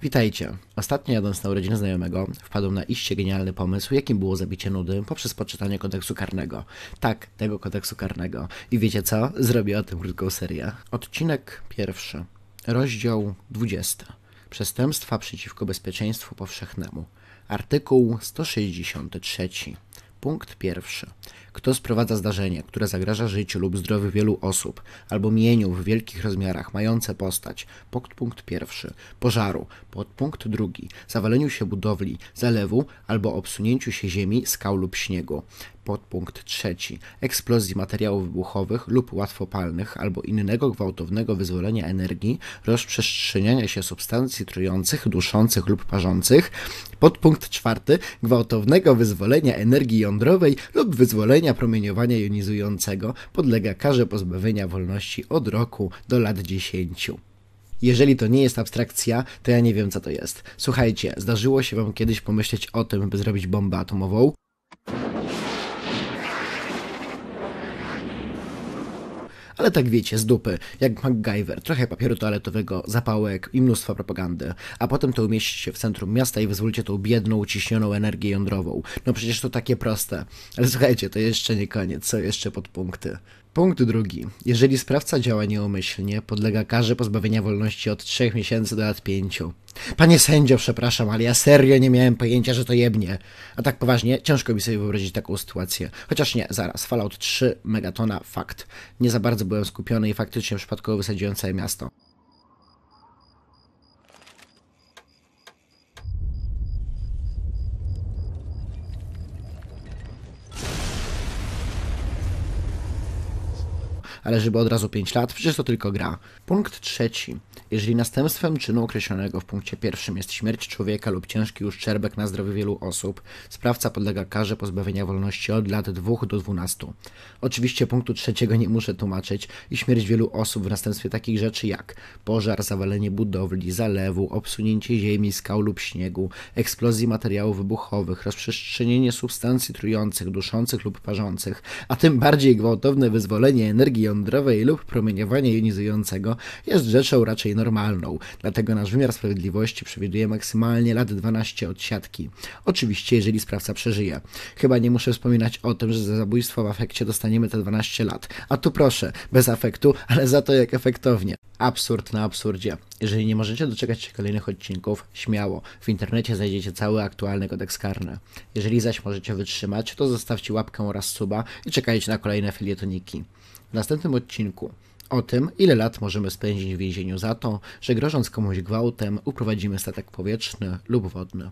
Witajcie. Ostatnio jadąc na urodziny znajomego, wpadłem na iście genialny pomysł, jakim było zabicie nudy poprzez poczytanie kodeksu karnego. Tak, tego kodeksu karnego. I wiecie co? Zrobię o tym krótką serię. Odcinek pierwszy. Rozdział 20. Przestępstwa przeciwko bezpieczeństwu powszechnemu. Artykuł 163. Punkt pierwszy. Kto sprowadza zdarzenie, które zagraża życiu lub zdrowiu wielu osób, albo mieniu w wielkich rozmiarach mające postać, podpunkt pierwszy, pożaru, podpunkt drugi, zawaleniu się budowli, zalewu albo obsunięciu się ziemi, skał lub śniegu, podpunkt trzeci, eksplozji materiałów wybuchowych lub łatwopalnych albo innego gwałtownego wyzwolenia energii, rozprzestrzeniania się substancji trujących, duszących lub parzących, podpunkt czwarty, gwałtownego wyzwolenia energii jądrowej lub wyzwolenia promieniowania jonizującego, podlega karze pozbawienia wolności od roku do lat 10. Jeżeli to nie jest abstrakcja, to ja nie wiem, co to jest. Słuchajcie, zdarzyło się wam kiedyś pomyśleć o tym, by zrobić bombę atomową? Ale tak wiecie, z dupy, jak MacGyver, trochę papieru toaletowego, zapałek i mnóstwo propagandy. A potem to umieścić się w centrum miasta i wyzwolicie tą biedną, uciśnioną energię jądrową. No przecież to takie proste. Ale słuchajcie, to jeszcze nie koniec, są jeszcze podpunkty. Punkt drugi. Jeżeli sprawca działa nieumyślnie, podlega karze pozbawienia wolności od 3 miesięcy do lat 5. Panie sędzio, przepraszam, ale ja serio nie miałem pojęcia, że to jebnie. A tak poważnie, ciężko mi sobie wyobrazić taką sytuację. Chociaż nie, zaraz, Fallout 3, megatona, fakt. Nie za bardzo byłem skupiony i faktycznie przypadkowo wysadziłem całe miasto. Ale żeby od razu 5 lat, przecież to tylko gra. Punkt trzeci. Jeżeli następstwem czynu określonego w punkcie pierwszym jest śmierć człowieka lub ciężki uszczerbek na zdrowiu wielu osób, sprawca podlega karze pozbawienia wolności od lat 2 do 12. Oczywiście punktu trzeciego nie muszę tłumaczyć i śmierć wielu osób w następstwie takich rzeczy jak pożar, zawalenie budowli, zalewu, obsunięcie ziemi, skał lub śniegu, eksplozji materiałów wybuchowych, rozprzestrzenienie substancji trujących, duszących lub parzących, a tym bardziej gwałtowne wyzwolenie energii jądrowej lub promieniowania jonizującego jest rzeczą raczej normalną, dlatego nasz wymiar sprawiedliwości przewiduje maksymalnie lat 12 od siatki. Oczywiście, jeżeli sprawca przeżyje. Chyba nie muszę wspominać o tym, że za zabójstwo w afekcie dostaniemy te 12 lat. A tu proszę, bez afektu, ale za to jak efektownie. Absurd na absurdzie. Jeżeli nie możecie doczekać się kolejnych odcinków, śmiało, w internecie znajdziecie cały aktualny kodeks karny. Jeżeli zaś możecie wytrzymać, to zostawcie łapkę oraz suba i czekajcie na kolejne filietoniki. W następnym odcinku o tym, ile lat możemy spędzić w więzieniu za to, że grożąc komuś gwałtem, uprowadzimy statek powietrzny lub wodny.